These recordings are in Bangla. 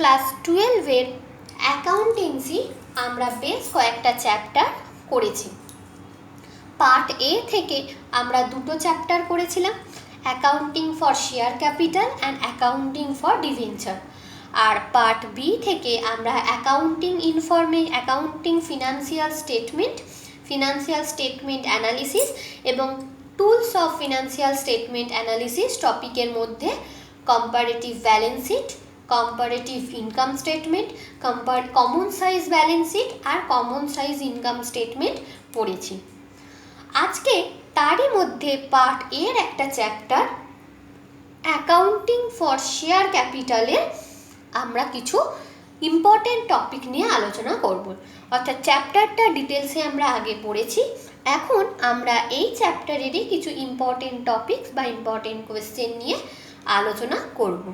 ক্লাস 12-এর অ্যাকাউন্টেন্সি আমরা বেশ কয়েকটা চ্যাপ্টার করেছি। পার্ট এ থেকে আমরা দুটো চ্যাপ্টার করেছিলাম, accounting for share capital and accounting for debenture. আর পার্ট বি থেকে আমরা অ্যাকাউন্টিং ফিনান্সিয়াল স্টেটমেন্ট অ্যানালিসিস এবং tools of financial statement analysis টপিকের মধ্যে comparative balance sheet, comparative income statement, common size balance sheet আর কমন সাইজ ইনকাম স্টেটমেন্ট পড়েছি। আজকে তারই মধ্যে পার্ট এর একটা চ্যাপ্টার অ্যাকাউন্টিং ফর শেয়ার ক্যাপিটালের আমরা কিছু ইম্পর্টেন্ট টপিক নিয়ে আলোচনা করব। অর্থাৎ চ্যাপ্টারটা ডিটেলসে আমরা আগে পড়েছি, এখন আমরা এই চ্যাপ্টারেরই কিছু ইম্পর্টেন্ট টপিকস বা ইম্পর্টেন্ট কোয়েশ্চেন নিয়ে আলোচনা করব।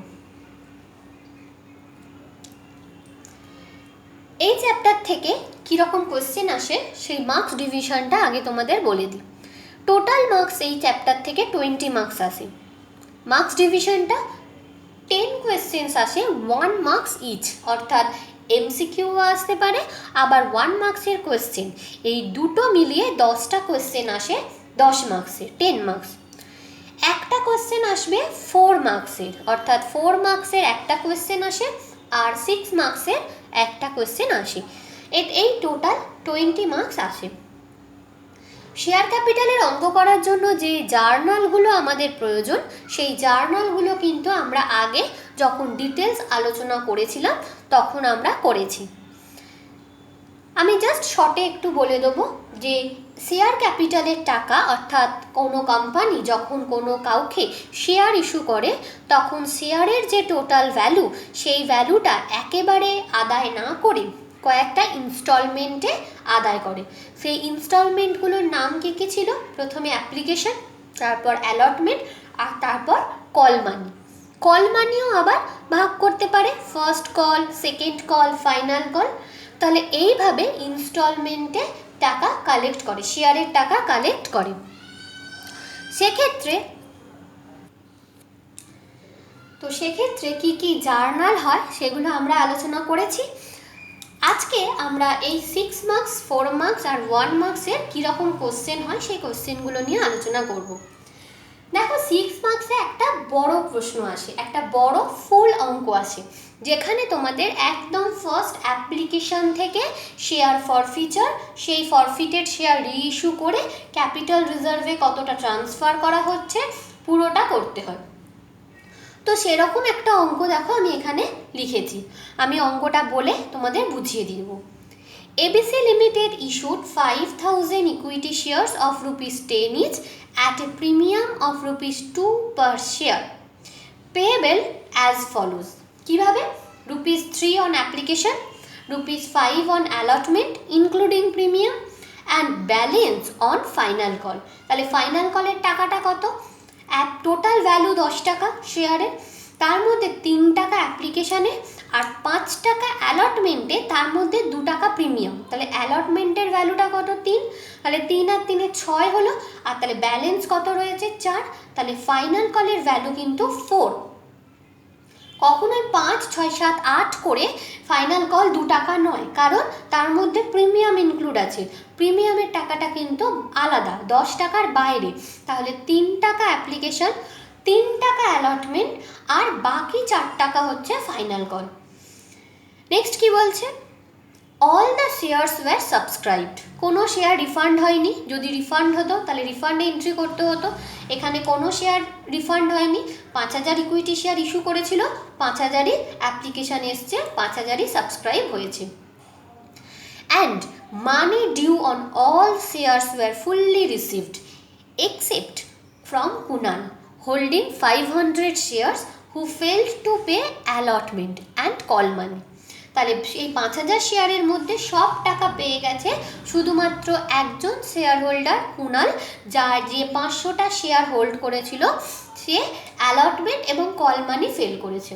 এই চ্যাপ্টার থেকে কীরকম কোয়েশ্চেন আসে সেই মার্কস ডিভিশনটা আগে তোমাদের বলে দিই। টোটাল মার্কস এই চ্যাপ্টার থেকে 20 মার্কস আসে। মার্কস ডিভিশনটা 10 কোয়েশ্চেন্স আসে 1 মার্কস ইচ, অর্থাৎ এমসিকিউ আসতে পারে আবার 1 মার্কসের কোয়েশ্চেন, এই দুটো মিলিয়ে 10টা কোয়েশ্চেন আসে 10 মার্কসের, 10 মার্কস। একটা কোয়েশ্চেন আসবে 4 মার্কসের, অর্থাৎ 4 মার্কসের একটা কোয়েশ্চেন আসে আর 6 মার্কসের একটা কোয়েশ্চেন আসে, এই টোটাল 20 মার্কস আসে। শেয়ার ক্যাপিটালের অঙ্ক করার জন্য যে জার্নালগুলো আমাদের প্রয়োজন, সেই জার্নালগুলো কিন্তু আমরা আগে যখন ডিটেলস আলোচনা করেছিলাম তখন আমরা করেছি। আমি জাস্ট শর্টে একটু বলে দেবো যে শেয়ার ক্যাপিটালের টাকা, অর্থাৎ কোনো কোম্পানি যখন কোনো কাউকে শেয়ার ইস্যু করে তখন শেয়ারের যে টোটাল ভ্যালু, সেই ভ্যালুটা একেবারে আদায় না করে কয়েকটা ইনস্টলমেন্টে আদায় করে। সেই ইনস্টলমেন্টগুলোর নাম কী কী ছিল? প্রথমে অ্যাপ্লিকেশন, তারপর অ্যালটমেন্ট আর তারপর কল মানি। কল মানিও আবার ভাগ করতে পারে, first call, second call, final call. তাহলে এইভাবে ইনস্টলমেন্টে টাকা কালেক্ট করে, শেয়ারের টাকা কালেক্ট করে। সেক্ষেত্রে কি কি জার্নাল হয় সেগুলো আমরা আলোচনা করেছি। আজকে আমরা এই 6 মার্কস, 4 মার্কস আর 1 মার্কসের কীরকম কোশ্চেন হয় সেই কোশ্চেনগুলো নিয়ে আলোচনা করব। দেখো, 6 মার্কসে একটা বড় প্রশ্ন আসে, একটা বড় ফুল অঙ্ক আসে, যেখানে তোমাদের একদম ফার্স্ট অ্যাপ্লিকেশন থেকে শেয়ার ফরফিচার, সেই ফরফিটেড শেয়ার রিইস্যু করে ক্যাপিটাল রিজার্ভে কতটা ট্রান্সফার করা হচ্ছে পুরোটা করতে হয়। তো সেরকম একটা অঙ্ক দেখো আমি এখানে লিখেছি, আমি অঙ্কটা বলে তোমাদের বুঝিয়ে দিব। ABC Limited issued 5,000 equity shares of ₹10 each at a premium of ₹2 per share, payable as follows. কিভাবে? ₹3 on application, ₹5 on allotment including premium and balance on final call. তাহলে ফাইনাল কলের টাকাটা কত? টোটাল ভ্যালু 10 টাকা শেয়ারের, তার মধ্যে 3 টাকা অ্যাপ্লিকেশানে আর 5 টাকা অ্যালটমেন্টে, তার মধ্যে 2 টাকা প্রিমিয়াম। তাহলে অ্যালটমেন্টের ভ্যালুটা কত? 3। তাহলে 3 আর 3 6 হলো, আর তাহলে ব্যালেন্স কত রয়েছে? 4। তাহলে ফাইনাল কলের ভ্যালু কিন্তু 4। কখনোই 5, 6, 7, 8 করে ফাইনাল কল 2 টাকা নয়, কারণ তার মধ্যে প্রিমিয়াম ইনক্লুড আছে, প্রিমিয়ামের টাকাটা কিন্তু আলাদা, 10 টাকার বাইরে। তাহলে 3 টাকা অ্যাপ্লিকেশন, 3 টাকা অ্যালটমেন্ট আর বাকি 4 টাকা হচ্ছে ফাইনাল কল। নেক্সট কি বলছে? All the shares were subscribed. কোনো শেয়ার রিফান্ড হয়নি, যদি রিফান্ড হতো তাহলে রিফান্ডে এন্ট্রি করতে হতো, এখানে কোনো শেয়ার রিফান্ড হয়নি। 5,000 ইকুইটি শেয়ার ইস্যু করেছিল, 5,000ই অ্যাপ্লিকেশান এসছে, 5,000ই সাবস্ক্রাইব হয়েছে। And money due on all shares were fully received except from Kunal holding 500 shares who failed to pay allotment and call money. তাহলে এই 5,000 শেয়ারের মধ্যে সব টাকা পেয়ে গেছে শুধুমাত্র একজন শেয়ার হোল্ডার কুনাল, যে 500টা শেয়ার হোল্ড করেছিল, সে অ্যালটমেন্ট এবং কল মানি ফেল করেছে।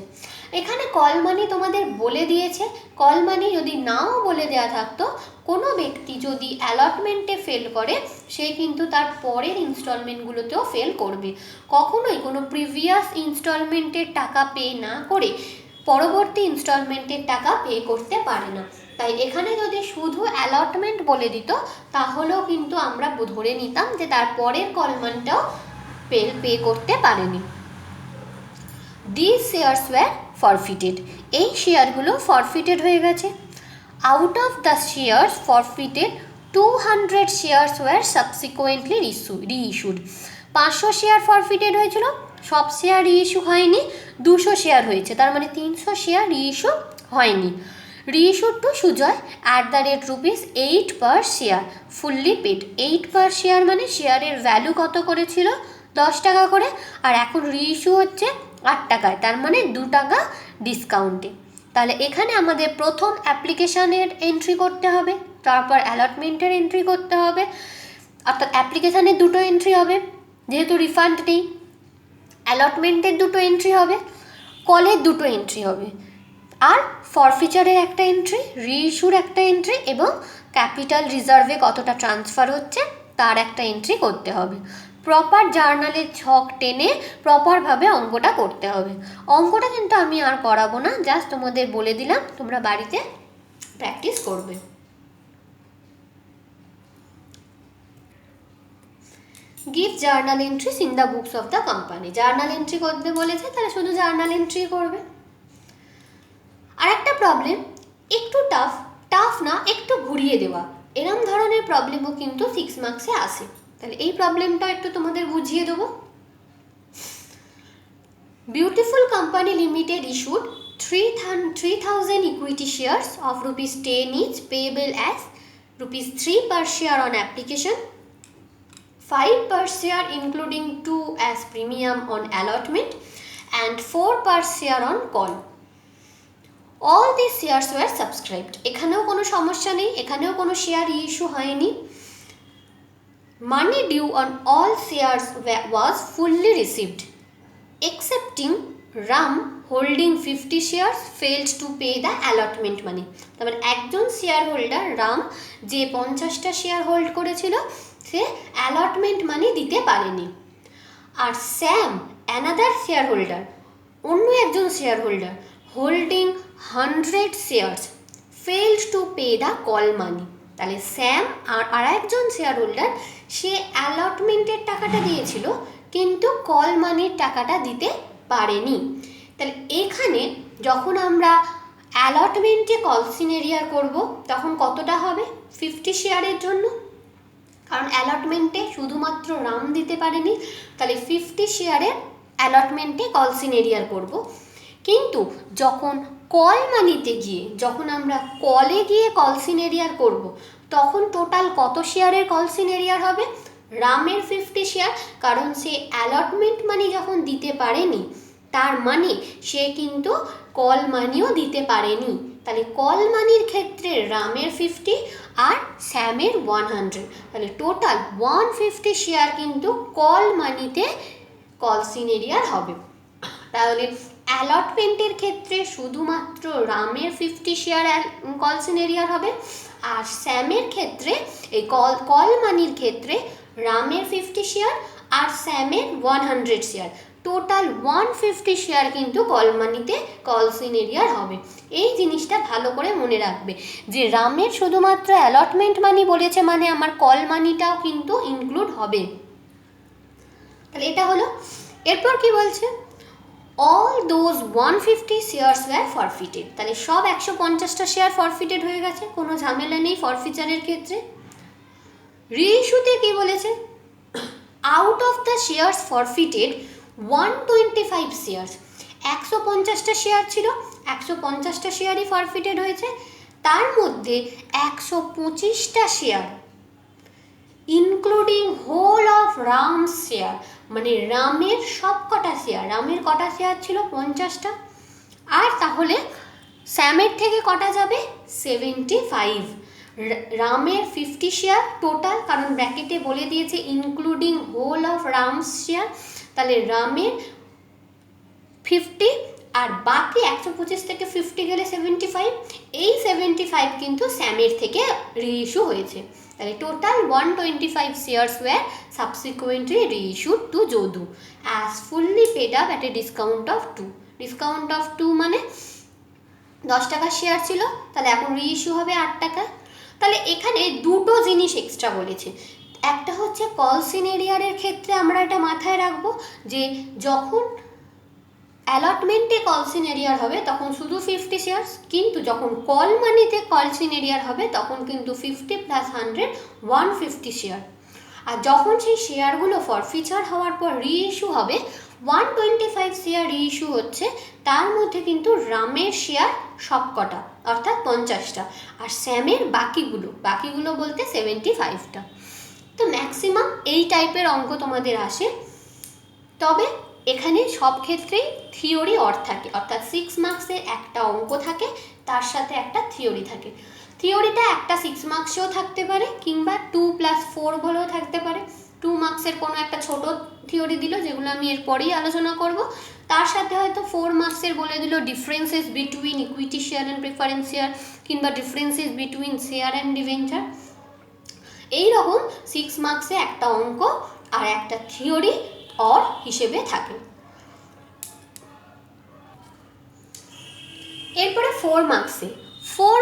এখানে কল মানি তোমাদের বলে দিয়েছে, কল মানি যদি নাও বলে দেওয়া থাকতো, কোনো ব্যক্তি যদি অ্যালটমেন্টে ফেল করে সে কিন্তু তার পরের ইনস্টলমেন্টগুলোতেও ফেল করবে। কখনোই কোনো প্রিভিয়াস ইনস্টলমেন্টের টাকা পে না করে পরবর্তী ইনস্টলমেন্টের টাকা পে করতে পারে না। তাই এখানে যদি শুধু অ্যালটমেন্ট বলে দিত তাহলেও কিন্তু আমরা ধরে নিতাম যে তার পরের কল মানিটাও পে করতে পারেনি। These shares were forfeited. এই শেয়ারগুলো ফরফিটেড হয়ে গেছে। Out of the shares forfeited, 200 shares were subsequently reissued. 500 share ফরফিটেড হয়েছিল, সব শেয়ার রিইস্যু হয়নি, 200 শেয়ার হয়েছে, তার মানে 300 শেয়ার রিইস্যু হয়নি। Reissued to Sujoy at the rate ₹8 per share, fully paid. 8 per share মানে শেয়ারের ভ্যালু কত করেছিল, 10 টাকা করে, আর এখন রিইস্যু হচ্ছে 8 টাকায়, তার মানে 2 টাকা ডিসকাউন্টে। তাহলে এখানে আমাদের প্রথম অ্যাপ্লিকেশানের এন্ট্রি করতে হবে, তারপর অ্যালটমেন্টের এন্ট্রি করতে হবে, অর্থাৎ অ্যাপ্লিকেশানের দুটো এন্ট্রি হবে যেহেতু রিফান্ড নেই, অ্যালটমেন্টের দুটো এন্ট্রি হবে, কলের দুটো এন্ট্রি হবে, আর ফরফিচারের একটা এন্ট্রি, রিইস্যুর একটা এন্ট্রি এবং ক্যাপিটাল রিজার্ভে কতটা ট্রান্সফার হচ্ছে তার একটা এন্ট্রি করতে হবে। প্রপার জার্নালের ছক টেনে প্রপারভাবে অঙ্কটা করতে হবে। অঙ্কটা কিন্তু আমি আর করাবো না, জাস্ট তোমাদের বলে দিলাম, তোমরা বাড়িতে প্র্যাকটিস করবে। Give journal entries in the books of the company. Journal entry করতে বলেছে, তাহলে শুধু জার্নাল এন্ট্রি করবে। আর একটা প্রবলেম একটু টাফ না, একটু ঘুরিয়ে দেওয়া, এরম ধরনের প্রবলেমও কিন্তু 6 মার্কসে আসে। তাহলে এই প্রবলেমটা একটু তোমাদের বুঝিয়ে দেবো। Beautiful company limited issued 3,000 equity shares of ₹10 each payable as ₹3 per share on application, 5 per share including 2 as premium on allotment and 4 per share on call. All these shares were subscribed. এখানেও কোনো সমস্যা নেই, এখানেও কোনো শেয়ার ইস্যু হয়নি। Money due on all shares was fully received, excepting RAM holding 50 shares failed to pay the allotment money. তারপর একজন শেয়ার হোল্ডার রাম যে 50টা শেয়ার হোল্ড করেছিল সে অ্যালটমেন্ট মানি দিতে পারেনি। আর স্যাম অ্যানাদার শেয়ার হোল্ডার, অন্য একজন share holder holding 100 shares failed to pay the call money. তাহলে স্যাম আর একজন শেয়ার হোল্ডার সে অ্যালটমেন্টের টাকাটা দিয়েছিল কিন্তু কল মানির টাকাটা দিতে পারেনি। তাহলে এখানে যখন আমরা অ্যালটমেন্টে কল সিনারিয়ার করব তখন কতটা হবে 50 শেয়ারের জন্য, কারণ অ্যালটমেন্টে শুধুমাত্র রাম দিতে পারেনি, তাহলে 50 শেয়ারের অ্যালটমেন্টে কল সিনারিয়ার করব। কিন্তু যখন কল মানিতে গিয়ে, যখন আমরা কলে গিয়ে কল সিনারিয়ার করব তখন টোটাল কত শেয়ারের কল সিনারিয়ার হবে, রামের 50 শেয়ার, কারণ সে অ্যালটমেন্ট মানি যখন দিতে পারেনি তার মানে সে কিন্তু কল মানিও দিতে পারেনি। তাহলে কল মানির ক্ষেত্রে রামের 50 আর স্যামের 100, তাহলে টোটাল 150 শেয়ার কিন্তু কল মানিতে কল সিনারিয়ার হবে। তাহলে অ্যালটমেন্টের ক্ষেত্রে শুধুমাত্র রামের 50 শেয়ার কল সিনারিয়ার হবে, আর স্যামের ক্ষেত্রে এই কল মানির ক্ষেত্রে রামের 50 শেয়ার আর স্যামের 100 শেয়ার, টোটাল 150 শেয়ার কিন্তু কল মানিতে কল সিনারিয়ার হবে। এই জিনিসটা ভালো করে মনে রাখবে যে রামের শুধুমাত্র অ্যালটমেন্ট মানি বলেছে মানে আমার কল মানিটাও কিন্তু ইনক্লুড হবে। তাহলে এটা হলো। এরপর কি বলছে, all those 150 shares were forfeited. তাহলে সব 150টা শেয়ার ফরফিটেড হয়ে গেছে, কোনো ঝামেলা নেই ফরফিচারের ক্ষেত্রে। রিইস্যুতে কি বলেছে, out of the shares forfeited 125 shares, 150টা শেয়ার ছিল, 150টা শেয়ারই ফরফিটেড হয়েছে, তার মধ্যে 125টা share including whole of Ram's share, মানে রামের সব কটা শেয়ার, রামের কটা শেয়ার ছিল 50টা, আর তাহলে স্যামের থেকে কটা যাবে 75, রামের 50 শেয়ার টোটাল, কারণ ব্র্যাকেটে বলে দিয়েছে including whole of Ram's share, তাহলে রামের 50 আর বাকি 125 থেকে 50 গেলে 75, এই 75 কিন্তু স্যামের থেকে রিইস্যু হয়েছে। তাহলে total 125 shares were subsequently reissued to Jodu as fully paid up at a discount of 2. Discount of 2 মানে 10 টাকার শেয়ার ছিল, তাহলে এখন রিইস্যু হবে 8 টাকা। তাহলে এখানে দুটো জিনিস এক্সট্রা বলেছে। একটা হচ্ছে কল সিনারিওর ক্ষেত্রে আমরা এটা মাথায় রাখবো যে যখন অ্যালটমেন্টে কল সিনারিওর হবে তখন শুধু 50 শেয়ার্স, কিন্তু যখন কল মানিতে কল সিনারিওর হবে তখন কিন্তু 50 + 100 150 শেয়ার। আর যখন সেই শেয়ারগুলো ফরফিচার হওয়ার পর রিইস্যু হবে 125 শেয়ার রিইস্যু হচ্ছে, তার মধ্যে কিন্তু রামের শেয়ার সবকটা অর্থাৎ 50টা, আর স্যামের বাকিগুলো বলতে 75টা। তো ম্যাক্সিমাম এই টাইপের অঙ্ক তোমাদের আসে। তবে এখানে সব ক্ষেত্রেই থিওরি থাকে, অর্থাৎ 6 মার্কসের একটা অঙ্ক থাকে, তার সাথে একটা থিওরি থাকে। থিওরিটা একটা 6 মার্কসেও থাকতে পারে, কিংবা 2 + 4 বলেও থাকতে পারে। 2 মার্কসের কোনো একটা ছোট থিওরি দিল, যেগুলো আমি এরপরেই আলোচনা করব। তার সাথে হয়তো 4 মার্কসের বলে দিল differences between equity share and preference share, কিংবা differences between share and debenture. এইরকম 6 মার্কসে একটা অঙ্ক আর একটা থিওরি অর হিসেবে থাকে। এরপরে 4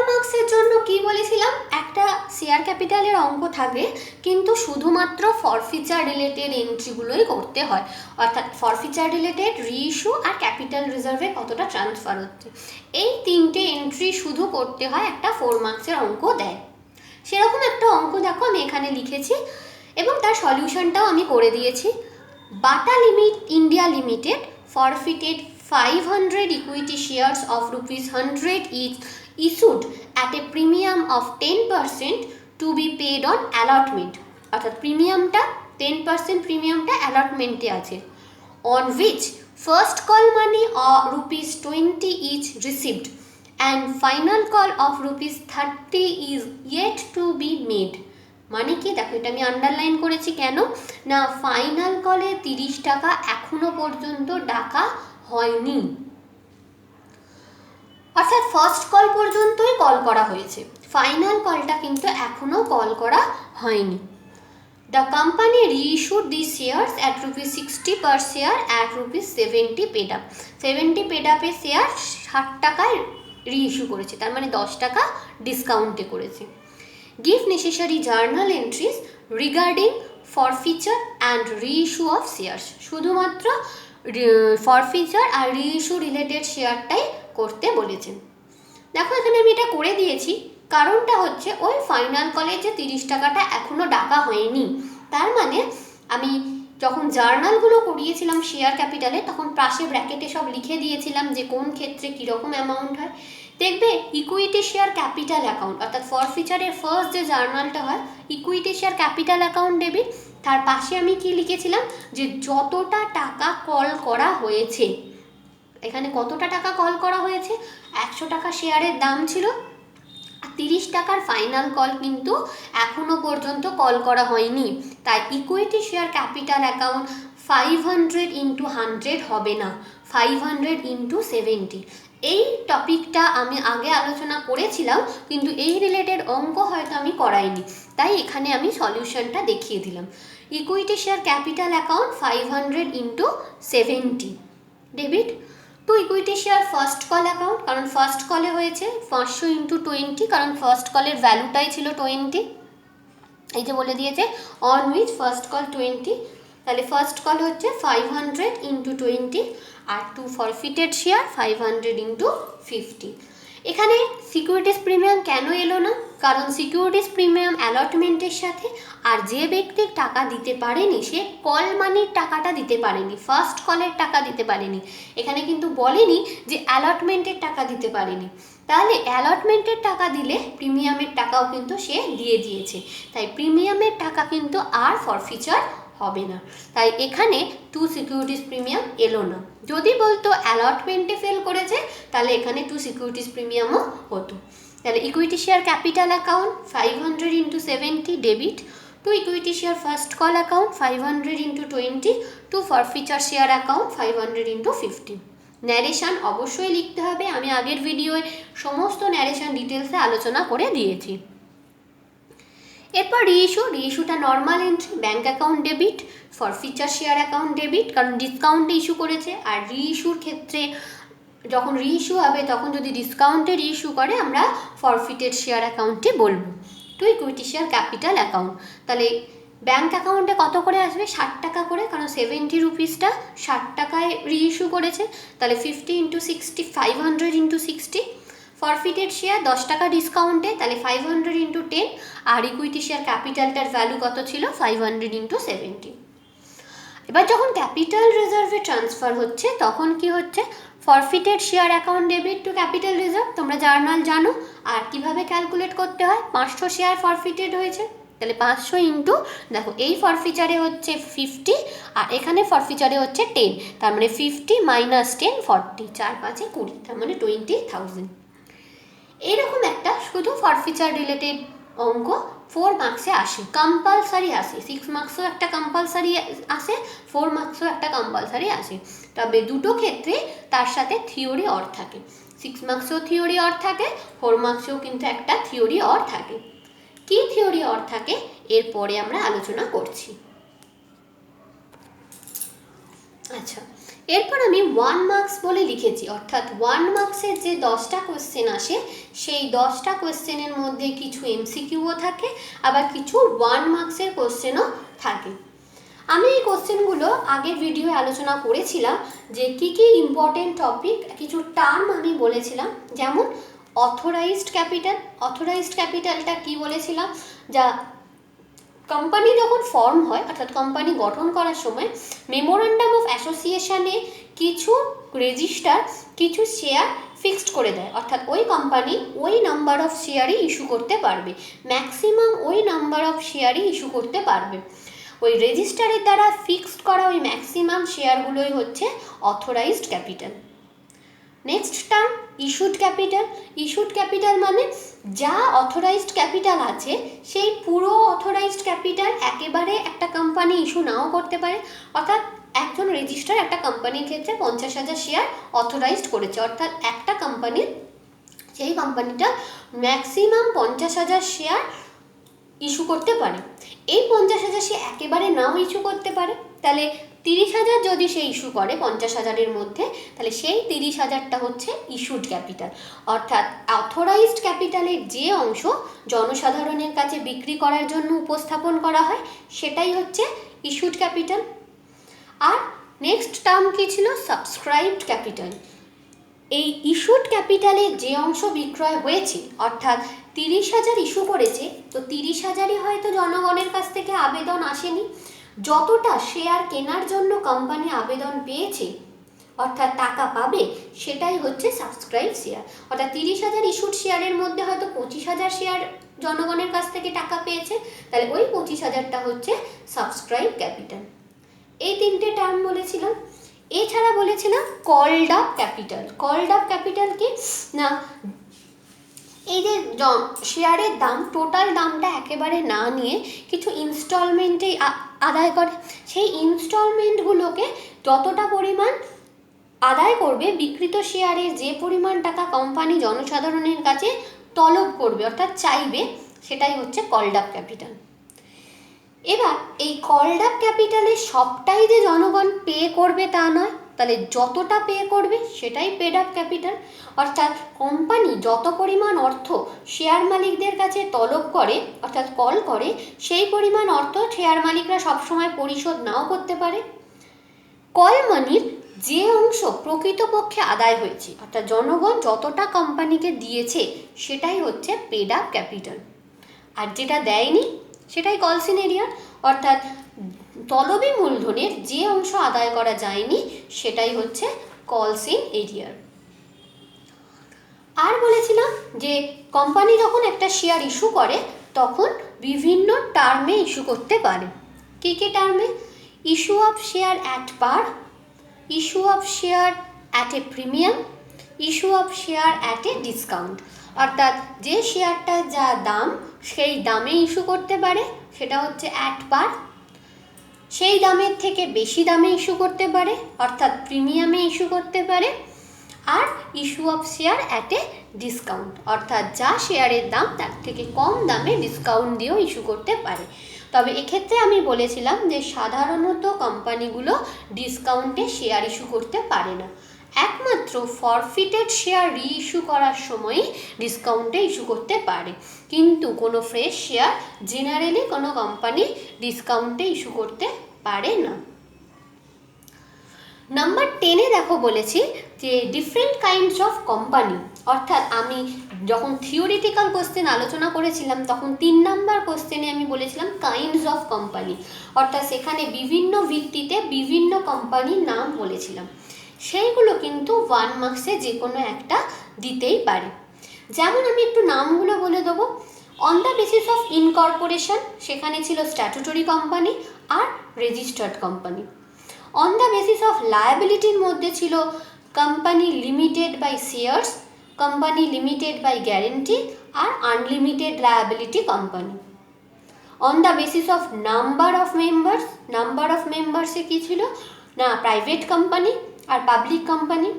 মার্কসের জন্য কি বলেছিলাম, একটা শেয়ার ক্যাপিটালের অঙ্ক থাকে, কিন্তু শুধুমাত্র ফরফিচার রিলেটেড এন্ট্রিগুলোই করতে হয়, অর্থাৎ ফরফিচার রিলেটেড, রিইস্যু আর ক্যাপিটাল রিজার্ভে কতটা ট্রান্সফার হচ্ছে, এই 3টে এন্ট্রি শুধু করতে হয়, একটা 4 মার্কসের অঙ্ক দেয়। সেরকম একটা অঙ্ক দেখো আমি এখানে লিখেছি এবং তার সলিউশনটাও আমি করে দিয়েছি। বাটা India limited forfeited 500 equity shares of ₹100 each issued at a premium of 10% to be paid on allotment, অর্থাৎ প্রিমিয়ামটা 10% প্রিমিয়ামটা অ্যালটমেন্টে আছে, on which first call money of ₹20 each received and final call of ₹30 is yet to be made। মানে কি দেখো, এটা আমি আন্ডারলাইন করেছি কেন না, ফাইনাল কলে 30 টাকা এখনো পর্যন্ত ডাকা হয়নি, অর্থাৎ ফার্স্ট কল পর্যন্তই কল করা হয়েছে, ফাইনাল কলটা কিন্তু এখনো কল করা হয়নি। The company reissued these shares at ₹60 per share at ₹70 paid up। 70 paid up এর শেয়ার 60 টাকায় রিইস্যু করেছে, তার মানে 10 টাকা ডিসকাউন্টে করেছে। Give necessary journal entries regarding forfeiture and reissue of shares। শুধুমাত্র ফরফিচার আর রিইস্যু রিলেটেড শেয়ারটাই করতে বলেছেন। দেখো এখানে আমি এটা করে দিয়েছি, কারণটা হচ্ছে ওই ফাইনাল কলে যে 30 টাকাটা এখনো ডাকা হয়নি, তার মানে আমি যখন জার্নালগুলো করিয়েছিলাম শেয়ার ক্যাপিটালে তখন পাশে ব্র্যাকেটে সব লিখে দিয়েছিলাম যে কোন ক্ষেত্রে কীরকম অ্যামাউন্ট হয়। দেখবে ইকুইটি শেয়ার ক্যাপিটাল অ্যাকাউন্ট, অর্থাৎ ফরফিচারের ফার্স্ট যে জার্নালটা হয় equity share capital account debit, তার পাশে আমি কি লিখেছিলাম যে যতটা টাকা কল করা হয়েছে, এখানে কতটা টাকা কল করা হয়েছে, 100 টাকা শেয়ারের দাম ছিল, আর 30 টাকার ফাইনাল কল কিন্তু এখনো পর্যন্ত কল করা হয়নি, তাই ইকুইটি শেয়ার ক্যাপিটাল অ্যাকাউন্ট 500 × 100 হবে না, 500 × 70। এই টপিকটা আমি আগে আলোচনা করেছিলাম, কিন্তু এই রিলেটেড অঙ্ক হয়তো আমি করাইনি, তাই এখানে আমি সলিউশনটা দেখিয়ে দিলাম। Equity share capital account 500 × 70 debit to equity share first call account, কারণ ফার্স্ট কলে হয়েছে 500 × 20, কারণ ফার্স্ট কলের ভ্যালুটাই ছিল 20, এই যে বলে দিয়েছে অন উইচ ফার্স্ট কল 20, তাহলে ফার্স্ট কল হচ্ছে 500 × 20, আর টু ফরফিটেড শেয়ার 500 × 50। এখানে সিকিউরিটিস প্রিমিয়াম কেন এলো না, কারণ সিকিউরিটিস প্রিমিয়াম অ্যালটমেন্টের সাথে, আর যে ব্যক্তি টাকা দিতে পারেনি সে কল মানির টাকাটা দিতে পারেনি, ফার্স্ট কলের টাকা দিতে পারেনি, এখানে কিন্তু বলেনি যে অ্যালটমেন্টের টাকা দিতে পারেনি, তাহলে অ্যালটমেন্টের টাকা দিলে প্রিমিয়ামের টাকাও কিন্তু সে দিয়ে দিয়েছে, তাই প্রিমিয়ামের টাকা কিন্তু আর ফরফিচার হবে না, তাই এখানে টু সিকিউরিটিস প্রিমিয়াম এলো না। যদি বলতো অ্যালটমেন্টে ফেল করেছে তাহলে এখানে টু সিকিউরিটিস প্রিমিয়ামও হতো। তাহলে equity share capital account 500 × 70 debit to equity share first call account 500 × 20 to forfeiture share account 500 × 50। Narration অবশ্যই লিখতে হবে, আমি আগের ভিডিওয়ে সমস্ত ন্যারেশন ডিটেলসে আলোচনা করে দিয়েছি। এরপর রিইস্যুটা normal entry, bank account debit, forfeiture share account debit, কারণ ডিসকাউন্টে ইস্যু করেছে, আর রিইস্যুর ক্ষেত্রে যখন রিইস্যু হবে তখন যদি ডিসকাউন্টে রিইস্যু করে আমরা ফরফিটেড শেয়ার অ্যাকাউন্টে বলবো two equity share capital account. তাহলে ব্যাঙ্ক অ্যাকাউন্টে কত করে আসবে? 60 টাকা করে, কারণ 70 রুপিসটা 60 টাকায় রিইস্যু করেছে। তাহলে 50 × 60 500 × 60। ফরফিটেড শেয়ার 10 টাকা ডিসকাউন্টে, তাহলে 500 × 10। আর ইকুইটি শেয়ার ক্যাপিটালটার ভ্যালু কত ছিল? 500 × 70। এবার যখন ক্যাপিটাল রিজার্ভে ট্রান্সফার হচ্ছে তখন কি হচ্ছে? ফরফিটেড share account debit two capital reserve, তোমরা জার্নাল জানো। আর কিভাবে ক্যালকুলেট করতে হয়? 500 শেয়ার ফরফিটেড হয়েছে, তাহলে 500 ইন্টু, দেখো এই ফরফিচারে হচ্ছে 50 আর এখানে ফরফিচারে হচ্ছে 10, তার মানে 50 - 10 40, 4 5 20, তার মানে 20,000। এরকম একটা শুধু ফরফিচার রিলেটেড অঙ্ক 4 মার্কসে আসে, কম্পালসারি আসে। 6 মার্কসও একটা কম্পালসারি আসে, 4 মার্কসও একটা কম্পালসারি আসে। তবে দুটো ক্ষেত্রে তার সাথে থিওরি অর থাকে। 6 মার্কসেও থিওরি অর থাকে, 4 মার্কসেও কিন্তু একটা থিওরি অর থাকে। কি থিওরি অর থাকে এরপরে আমরা আলোচনা করছি। আচ্ছা, এরপর আমি 1 মার্কস বলে লিখেছি, অর্থাৎ 1 মার্কসের যে 10টা কোয়েশ্চেন আসে সেই 10টা কোয়েশ্চেনের মধ্যে কিছু এমসিকিউও থাকে, আবার কিছু 1 মার্কসের কোয়েশ্চেনও থাকে। আমি এই কোয়েশ্চেনগুলো আগের ভিডিওয়ে আলোচনা করেছিলাম যে কী কী ইম্পর্টেন্ট টপিক, কিছু টার্ম আমি বলেছিলাম, যেমন অথরাইজড ক্যাপিটাল। অথরাইজড ক্যাপিটালটা কি বলেছিলাম? যা কোম্পানি যখন ফর্ম হয়, অর্থাৎ কোম্পানি গঠন করার সময় মেমোরান্ডাম অফ অ্যাসোসিয়েশনে কিছু রেজিস্টার কিছু শেয়ার ফিক্সড করে দেয়, অর্থাৎ ওই কোম্পানি ওই নাম্বার অফ শেয়ারই ইস্যু করতে পারবে, ম্যাক্সিমাম ওই নাম্বার অফ শেয়ারই ইস্যু করতে পারবে। ওই রেজিস্টারের দ্বারা ফিক্সড করা ওই ম্যাক্সিমাম শেয়ারগুলোই হচ্ছে authorised capital. Next term issued capital. Issued capital মানে যা অথরাইজড ক্যাপিটাল আছে সেই পুরো অথরাইজড ক্যাপিটাল একেবারে একটা কোম্পানি ইস্যু নাও করতে পারে, অর্থাৎ একজন রেজিস্টার একটা কোম্পানির ক্ষেত্রে 50,000 শেয়ার অথরাইজড করেছে, অর্থাৎ একটা কোম্পানির সেই কোম্পানিটা ম্যাক্সিমাম 50,000 শেয়ার ইস্যু করতে পারে। এই 50,000 সে একেবারে নাও ইস্যু করতে পারে, তাহলে 30,000 যদি সে ইস্যু করে 50,000-এর মধ্যে, তাহলে সেই 30,000টা হচ্ছে ইস্যুড ক্যাপিটাল, অর্থাৎ অথরাইজড ক্যাপিটালের যে অংশ জনসাধারণের কাছে বিক্রি করার জন্য উপস্থাপন করা হয় সেটাই হচ্ছে ইস্যুড ক্যাপিটাল। আর নেক্সট টার্ম কী ছিল? Subscribed capital. এই ইস্যুড ক্যাপিটালের যে অংশ বিক্রয় হয়েছে, অর্থাৎ 30,000 ইস্যু করেছে, তো 30,000-ই হয়তো জনগণের কাছ থেকে আবেদন আসেনি, যতটা শেয়ার কেনার জন্য কোম্পানি আবেদন পেয়েছে অর্থাৎ টাকা পাবে সেটাই হচ্ছে সাবস্ক্রাইব শেয়ার। অর্থাৎ 30,000 ইস্যুড শেয়ারের মধ্যে হয়তো 25,000 শেয়ার জনগণের কাছ থেকে টাকা পেয়েছে, তাহলে ওই 25,000টা হচ্ছে সাবস্ক্রাইব ক্যাপিটাল। এই তিনটে টার্ম বলেছিলাম। এছাড়া বলেছিলাম called up capital. Called up capital কি না, এই যে শেয়ারের দাম টোটাল দামটা একেবারে না নিয়ে কিছু ইনস্টলমেন্টেই আদায় করে, সেই ইনস্টলমেন্টগুলোকে যতটা পরিমাণ আদায় করবে, বিকৃত শেয়ারের যে পরিমাণ টাকা কোম্পানি জনসাধারণের কাছে তলব করবে অর্থাৎ চাইবে, সেটাই হচ্ছে কলড আপ ক্যাপিটাল। এবার এই কলড আপ ক্যাপিটালের সবটাই যে জনগণ পে করবে তা নয়, তাহলে যতটা পে করবে সেটাই পেড আপ ক্যাপিটাল, অর্থাৎ কোম্পানি যত পরিমাণ অর্থ শেয়ার মালিকদের কাছে তলব করে অর্থাৎ কল করে, সেই পরিমাণ অর্থ শেয়ার মালিকরা সবসময় পরিশোধ নাও করতে পারে। কল মানির যে অংশ প্রকৃতপক্ষে আদায় হয়েছে অর্থাৎ জনগণ যতটা কোম্পানিকে দিয়েছে সেটাই হচ্ছে পেড আপ ক্যাপিটাল, আর যেটা দেয়নি সেটাই কলস ইন এরিয়ার, অর্থাৎ তলবি মূলধনের যে অংশ আদায় করা যায়নি সেটাই হচ্ছে কলস ইন এরিয়ার। আর বলেছিলাম যে কোম্পানি যখন একটা শেয়ার ইস্যু করে তখন বিভিন্ন টার্মে ইস্যু করতে পারে। কী কী টার্মে? Issue of share at per, issue of share at a premium, issue of share at a discount, অর্থাৎ যে শেয়ারটার যা দাম সেই দামে ইস্যু করতে পারে সেটা হচ্ছে অ্যাট পার, সেই দামের থেকে বেশি দামে ইস্যু করতে পারে অর্থাৎ প্রিমিয়ামে ইস্যু করতে পারে, আর issue of share at a discount, অর্থাৎ যা শেয়ারের দাম তার থেকে কম দামে ডিসকাউন্ট দিয়েও ইস্যু করতে পারে। তবে এক্ষেত্রে আমি বলেছিলাম যে সাধারণত কোম্পানিগুলো ডিসকাউন্টে শেয়ার ইস্যু করতে পারে না। একমাত্র ফরফিটেড শেয়ার রিইস্যু করার সময় ডিসকাউন্টে ইস্যু করতে পারে, কিন্তু কোনো ফ্রেশ শেয়ার জেনারেলি কোনো কোম্পানি ডিসকাউন্টে ইস্যু করতে পারে না। নাম্বার 10-এ দেখো বলেছি যে ডিফারেন্ট কাইন্ডস অফ কোম্পানি, অর্থাৎ আমি যখন থিওরিটিক্যাল কোশ্চেন আলোচনা করেছিলাম তখন 3 নাম্বার কোশ্চেনে আমি বলেছিলাম কাইন্ডস অফ কোম্পানি, অর্থাৎ সেখানে বিভিন্ন ভিত্তিতে বিভিন্ন কোম্পানির নাম বলেছিলাম, সেইগুলো কিন্তু 1 মার্কসে যে কোনো একটা দিতেই পারে। যেমন আমি একটু নামগুলো বলে দেবো। On the basis of incorporation, সেখানে ছিল স্ট্যাটুটরি কোম্পানি আর registered company. On the basis of লায়াবিলিটির মধ্যে ছিল company limited by shares, company limited by guarantee আর unlimited liability company. On the basis of number of মেম্বার্সে কী ছিল না প্রাইভেট কোম্পানি আর public company.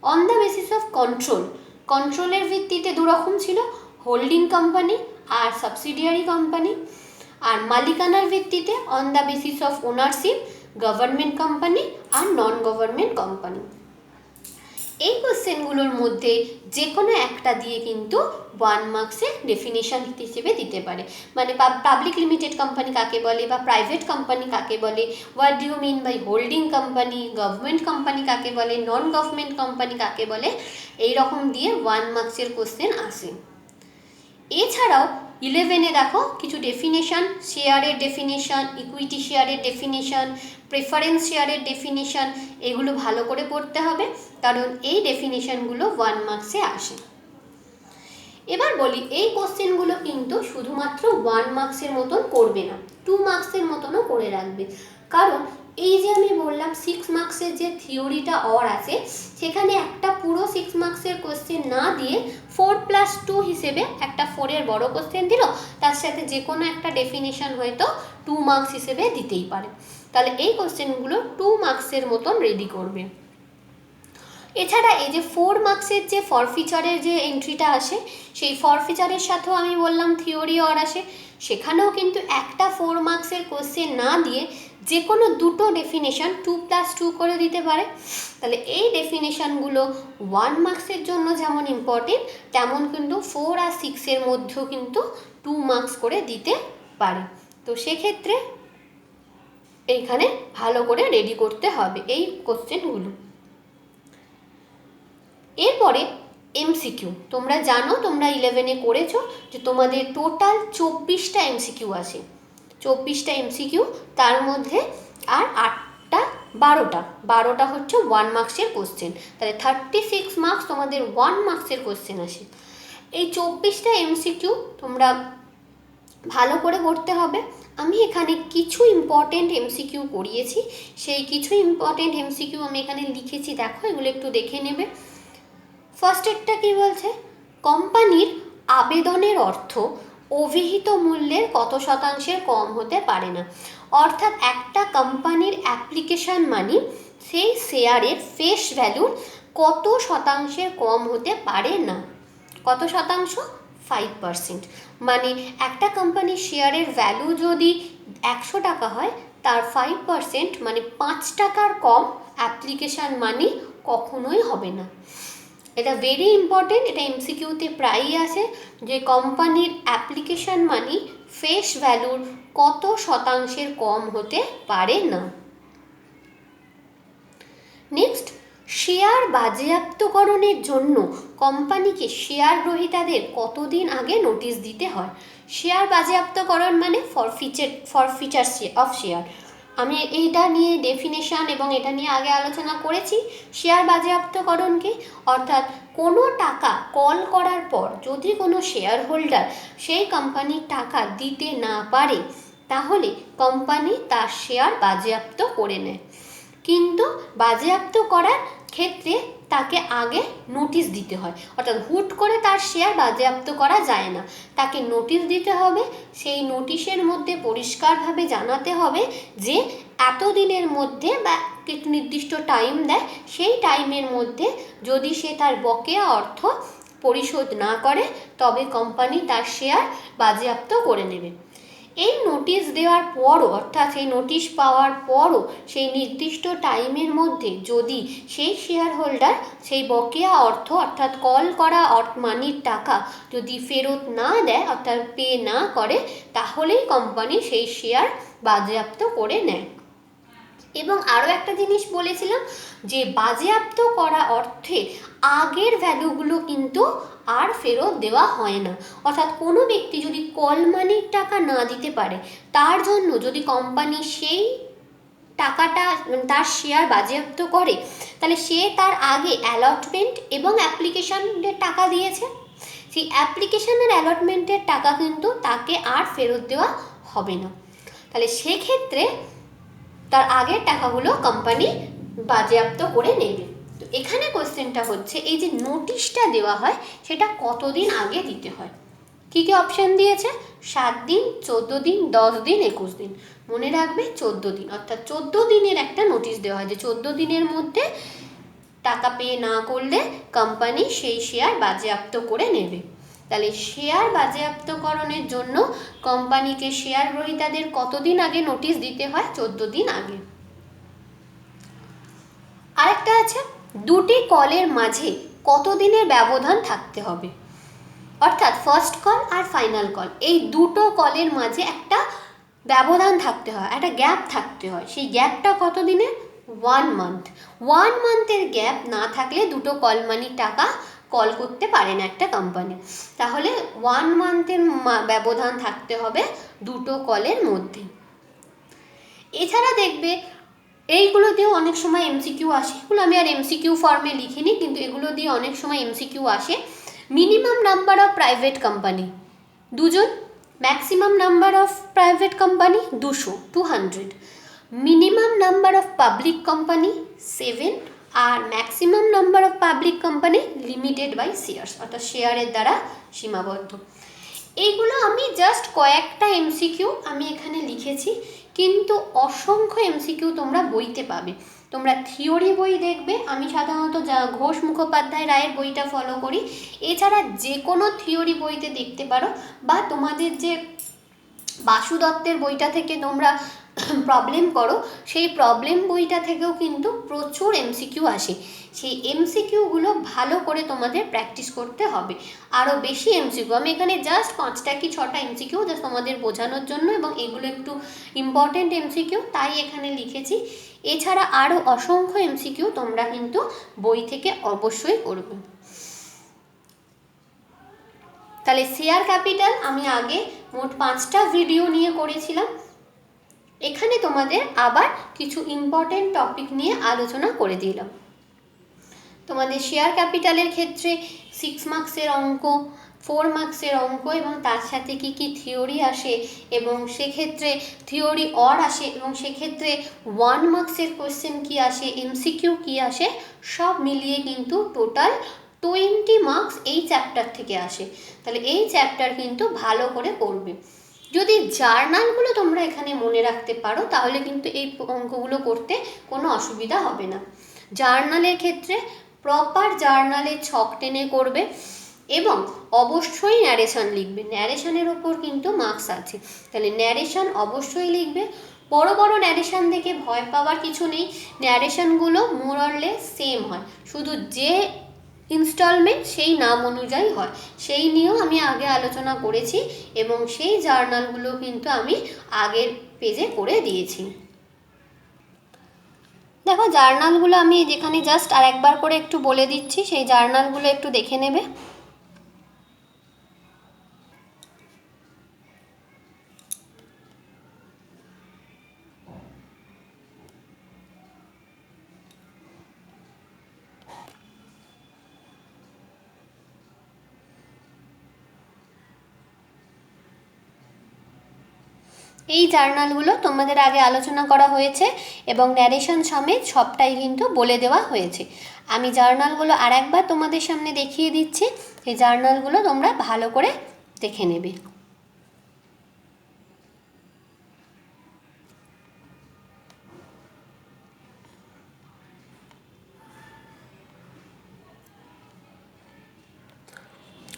On the basis of কন্ট্রোলের ভিত্তিতে দুরকম ছিল, হোল্ডিং কোম্পানি আর সাবসিডিয়ারি কোম্পানি। আর মালিকানার ভিত্তিতে on the basis of ownership, government company R non government company. এই কোশ্চেনগুলোর মধ্যে যে কোনো একটা দিয়ে কিন্তু 1 মার্কসে ডেফিনেশন হিসেবে দিতে পারে, মানে পাবলিক লিমিটেড কোম্পানি কাকে বলে বা প্রাইভেট কোম্পানি কাকে বলে, what do you mean by holding company, government company কাকে বলে, নন গভর্নমেন্ট কোম্পানি কাকে বলে, এই রকম দিয়ে 1 মার্কসের কোশ্চেন আসে। এছাড়াও 11-এ দেখো কিছু ডেফিনেশন, শেয়ারের ডেফিনেশন, ইকুইটি শেয়ারের ডেফিনেশন, প্রেফারেন্স শেয়ারের ডেফিনেশন, এগুলো ভালো করে পড়তে হবে, কারণ এই ডেফিনেশনগুলো 1 মার্কসে আসে। এবার বলি এই কোশ্চেনগুলো কিন্তু শুধুমাত্র 1 মার্কসের মতন করবে না, 2 মার্কসের মতনও করে রাখবে, কারণ এই যে আমি বললাম 6 মার্কসের যে থিওরিটা আছে সেখানে একটা পুরো 6 মার্কসের কোশ্চেন না দিয়ে 4+2 হিসেবে একটা 4-এর বড় কোশ্চেন দিল, তার সাথে যে কোনো একটা ডেফিনেশন হয়তো 2 মার্কস হিসেবে দিতেই পারে, তাহলে এই কোশ্চেনগুলো 2 মার্কসের মতন রেডি করবে। এছাড়া এই যে 4 মার্কসের যে ফরফিচারের যে এন্ট্রিটা আসে, সেই ফরফিচারের সাথেও আমি বললাম থিওরি আসে, সেখানেও কিন্তু একটা 4 মার্কসের কোশ্চেন না দিয়ে যে কোনো দুটো ডেফিনেশন 2+2 করে দিতে পারে, তাহলে এই ডেফিনেশনগুলো 1 মার্কসের জন্য যেমন ইম্পর্টেন্ট, তেমন কিন্তু 4 আর 6-এর মধ্যেও কিন্তু 2 মার্কস করে দিতে পারে। তো সেক্ষেত্রে এইখানে ভালো করে রেডি করতে হবে এই কোশ্চেনগুলো। এরপরে এমসিকিউ, তোমরা জানো, তোমরা 11-এ করেছো যে তোমাদের টোটাল 24টা এমসিকিউ আছে, 24টা এমসিকিউ, তার মধ্যে আর 8টা 12টা হচ্ছে 1 মার্কসের কোশ্চেন, তাহলে 36 মার্কস তোমাদের 1 মার্কসের কোশ্চেন আসে। এই 24টা এমসিকিউ তোমরা ভালো করে করতে হবে। আমি এখানে কিছু ইম্পর্টেন্ট এমসিকিউ করিয়েছি, সেই কিছু ইম্পর্টেন্ট এমসিকিউ আমি এখানে লিখেছি, দেখো এগুলো একটু দেখে নেবে। ফার্স্ট একটা কী বলছে, কোম্পানির আবেদনের অর্থ অভিহিত মূল্যের কত শতাংশের কম হতে পারে না, অর্থাৎ একটা কোম্পানির অ্যাপ্লিকেশন মানি সেই শেয়ারের ফেস ভ্যালুর কত শতাংশের কম হতে পারে না। কত শতাংশ? 5%। মানে একটা কোম্পানির শেয়ারের ভ্যালু যদি 100 টাকা হয়, তার 5% মানে 5 টাকার কম অ্যাপ্লিকেশন মানি কখনোই হবে না। এটা ভেরি ইম্পর্টেন্ট, এটা এমসিকিউতে প্রায়ই আসে যে কোম্পানির অ্যাপ্লিকেশন মানি ফেস ভ্যালুর কত শতাংশের কম হতে পারে না। নেক্সট, শেয়ার বাজেয়াপ্তকরণের জন্য কোম্পানিকে শেয়ার গ্রহীতাদের কতদিন আগে নোটিশ দিতে হয়? শেয়ার বাজেয়াপ্তকরণ মানে ফরফিচার অফ শেয়ার। আমি এইটা নিয়ে ডেফিনেশন এবং এটা নিয়ে আগে আলোচনা করেছি। শেয়ার বাজেয়াপ্তকরণকে, অর্থাৎ কোনো টাকা কল করার পর যদি কোনো শেয়ার হোল্ডার সেই কোম্পানির টাকা দিতে না পারে, তাহলে কোম্পানি তার শেয়ার বাজেয়াপ্ত করে নেয়। কিন্তু বাজেয়াপ্ত করার ক্ষেত্রে তাকে আগে নোটিশ দিতে হয়, অর্থাৎ হুট করে তার শেয়ার বাজেয়াপ্ত করা যায় না, তাকে নোটিশ দিতে হবে। সেই নোটিশের মধ্যে পরিষ্কারভাবে জানাতে হবে যে এতদিনের মধ্যে বা কিছু নির্দিষ্ট টাইম দেয়, সেই টাইমের মধ্যে যদি সে তার বকেয়া অর্থ পরিশোধ না করে, তবে কোম্পানি তার শেয়ার বাজেয়াপ্ত করে নেবে। এই নোটিশ দেওয়ার পরও, অর্থাৎ সেই নোটিশ পাওয়ার পরও সেই নির্দিষ্ট টাইমের মধ্যে যদি সেই শেয়ার হোল্ডার সেই বকেয়া অর্থ অর্থাৎ কল করা মানির টাকা যদি ফেরত না দেয় অর্থাৎ পে না করে, তাহলেই কোম্পানি সেই শেয়ার বাজেয়াপ্ত করে নেয়। এবং আরও একটা জিনিস বলেছিলাম যে বাজেয়াপ্ত করা অর্থে আগের ভ্যালুগুলো কিন্তু আর ফেরত দেওয়া হয় না। অর্থাৎ কোনো ব্যক্তি যদি কল মানির টাকা না দিতে পারে, তার জন্য যদি কোম্পানি সেই টাকাটা তার শেয়ার বাজেয়াপ্ত করে, তাহলে সে তার আগে অ্যালটমেন্ট এবং অ্যাপ্লিকেশনের টাকা দিয়েছে, সেই অ্যাপ্লিকেশন আর অ্যালটমেন্টের টাকা কিন্তু তাকে আর ফেরত দেওয়া হবে না। তাহলে সেক্ষেত্রে তার আগের টাকাগুলো কোম্পানি বাজেয়াপ্ত করে নেবে। তো এখানে কোশ্চেনটা হচ্ছে এই যে নোটিশটা দেওয়া হয় সেটা কতদিন আগে দিতে হয়। কী কী অপশান দিয়েছে? 7 দিন, 14 দিন, 10 দিন, 21 দিন। মনে রাখবে 14 দিন, অর্থাৎ 14 দিনের একটা নোটিশ দেওয়া হয় যে 14 দিনের মধ্যে টাকা পে না করলে কোম্পানি সেই শেয়ার বাজেয়াপ্ত করে নেবে। তাহলে শেয়ার বাজেয়াপ্তকরণের জন্য কোম্পানিকে শেয়ার গ্রহীতাদের কতদিন আগে নোটিশ দিতে হয়? 14 দিন আগে। আরেকটা আছে, দুটি কলের মাঝে কতদিনের ব্যবধান থাকতে হবে, অর্থাৎ ফার্স্ট কল আর ফাইনাল কল, এই দুটো কলের মাঝে একটা ব্যবধান থাকতে হয়, একটা গ্যাপ থাকতে হয়। সেই গ্যাপটা কত দিনের? 1 মান্থ। 1 মান্থের গ্যাপ না থাকলে দুটো কল মানির টাকা কল করতে পারে না একটা কোম্পানি। তাহলে 1 মান্থের ব্যবধান থাকতে হবে দুটো কলের মধ্যে। এছাড়া দেখবে এইগুলো দিয়েও অনেক সময় এমসিকিউ আসে, এগুলো আমি আর এমসিকিউ ফর্মে লিখিনি, কিন্তু এগুলো দিয়ে অনেক সময় এমসিকিউ আসে। Minimum number of private company 2 জন, maximum number of private company 200। Minimum number of public company 7, আর maximum number of public company limited by shares, অর্থাৎ শেয়ারের দ্বারা সীমাবদ্ধ। এইগুলো আমি জাস্ট কয়েকটা এমসিকিউ আমি এখানে লিখেছি, কিন্তু অসংখ্য এমসিকিউ তোমরা বইতে পাবে। তোমরা থিওরি বই দেখবে, আমি সাধারণত ঘোষ মুখোপাধ্যায় রায়ের বইটা ফলো করি। এছাড়া যে কোনো থিওরি বইতে দেখতে পারো, বা তোমাদের যে বাসু দত্তের বইটা থেকে তোমরা প্রবলেম করো, সেই প্রবলেম বইটা থেকেও কিন্তু প্রচুর এমসিকিউ আসে। সেই এমসিকিউগুলো ভালো করে তোমাদের প্র্যাকটিস করতে হবে। আরও বেশি এমসিকিউ, আমি এখানে জাস্ট 5টা কি 6টা এমসিকিউ জাস্ট তোমাদের বোঝানোর জন্য, এবং এগুলো একটু ইম্পর্টেন্ট এমসিকিউ তাই এখানে লিখেছি। এছাড়া আরও অসংখ্য এমসিকিউ তোমরা কিন্তু বই থেকে অবশ্যই করবে। তাহলে শেয়ার ক্যাপিটাল আমি আগে মোট 5টা ভিডিও নিয়ে করেছিলাম। এখানে তোমাদের আবার কিছু ইম্পর্টেন্ট টপিক নিয়ে আলোচনা করে দিলাম। তোমাদের শেয়ার ক্যাপিটালের ক্ষেত্রে 6 মার্কসের অঙ্ক, 4 মার্কসের অঙ্ক, এবং তার সাথে কি কি থিওরি আসে, এবং সেক্ষেত্রে থিওরি অর আসে, এবং সেক্ষেত্রে 1 মার্কসের কোয়েশ্চেন কি আসে, এমসিকিউ কি আসে, সব মিলিয়ে কিন্তু টোটাল 20 মার্কস এই চ্যাপ্টার থেকে আসে। তাহলে এই চ্যাপ্টার কিন্তু ভালো করে করবে। যদি জার্নালগুলো তোমরা এখানে মনে রাখতে পারো, তাহলে কিন্তু এই অঙ্কগুলো করতে কোনো অসুবিধা হবে না। জার্নালের ক্ষেত্রে প্রপার জার্নালে ছক টেনে করবে, এবং অবশ্যই ন্যারেশন লিখবে। ন্যারেশনের ওপর কিন্তু মার্কস আছে, তাহলে ন্যারেশন অবশ্যই লিখবে। বড় বড় ন্যারেশন দেখে ভয় পাওয়ার কিছু নেই, ন্যারেশনগুলো মোর অর লেস সেম হয়, শুধু যে ইনস্টলমেন্ট সেই নাম অনুযায়ী হয়, সেই নিয়েও আমি আগে আলোচনা করেছি, এবং সেই জার্নালগুলো কিন্তু আমি আগের পেজে করে দিয়েছি। দেখো জার্নালগুলো আমি যেখানে জাস্ট আর একবার করে একটু বলে দিচ্ছি, সেই জার্নালগুলো একটু দেখে নেবে। এই জার্নালগুলো তোমাদের আগে আলোচনা করা হয়েছে, এবং ন্যারেশন সমেত সবটাই কিন্তু বলে দেওয়া হয়েছে। আমি জার্নালগুলো আর একবার তোমাদের সামনে দেখিয়ে দিচ্ছি, এই জার্নালগুলো তোমরা ভালো করে দেখে নেবে।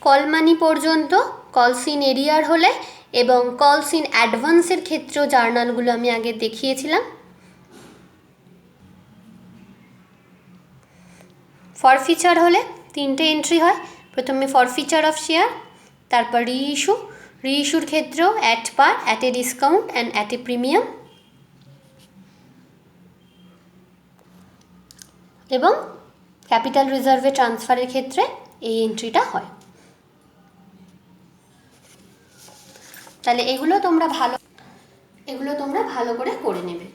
কল মানি পর্যন্ত কল সিন এরিয়ার হলে এবং কলস ইন অ্যাডভান্সের ক্ষেত্রেও জার্নালগুলো আমি আগে দেখিয়েছিলাম। ফরফিচার হলে 3টে এন্ট্রি হয়। প্রথমে ফরফিচার অফ শেয়ার, তারপর রিইস্যুর ক্ষেত্রেও at per, at a discount and at a premium, এবং ক্যাপিটাল রিজার্ভে ট্রান্সফারের ক্ষেত্রে এই এন্ট্রিটা হয়। তাহলে এগুলো তোমরা ভালো করে করে নেবে।